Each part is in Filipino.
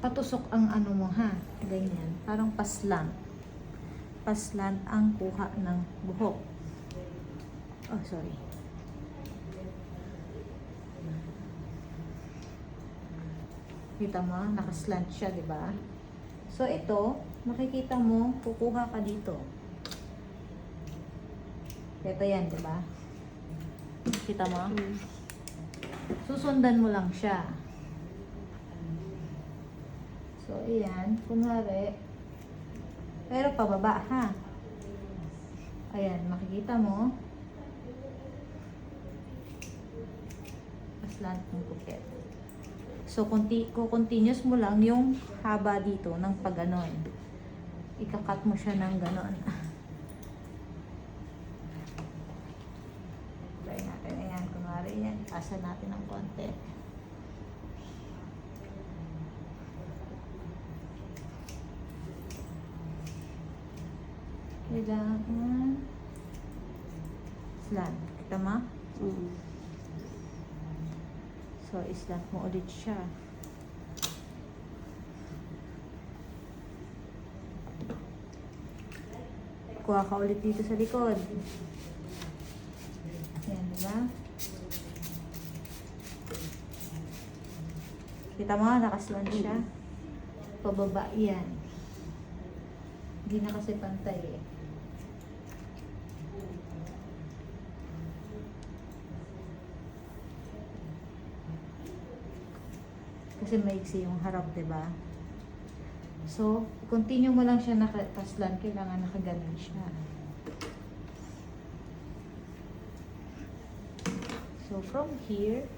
patusok ang ano mo ha. Ganyan. Parang paslant. Paslant ang kuha ng buhok. Oh, sorry. Kita mo, nakaslant siya, di ba? So, ito, makikita mo, kukuha ka dito. Ito yan, di ba? Kita mo? Susundan mo lang siya. So, ayan, kunwari, pero pababa, ha? Ayan, makikita mo. Paslant ng kupit. So, continuous mo lang yung haba dito ng pag-ganon. Ikakat mo siya ng ganon. Try natin. Ayan, kunwari yan. Asa natin ng konti. Kailangan slant. Kita mo? So, islant mo ulit siya. Kuha ka ulit dito sa likod. Yan, diba? Kita mo, nakaslant siya. Pababa yan. Hindi na kasi pantay eh. Kasi maiksi yung harap, diba? So, continue mo lang siya nakapaslan. Kailangan nakaganon siya. So, from here,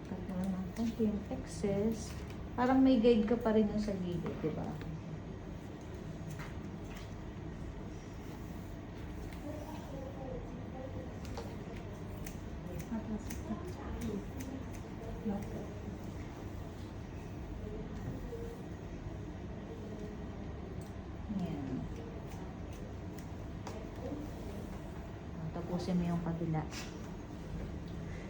cut mo lang ng konti yung excess. Parang may guide ka pa rin yung sa gilid, diba? Ayan. Tapusin mo yung kabila.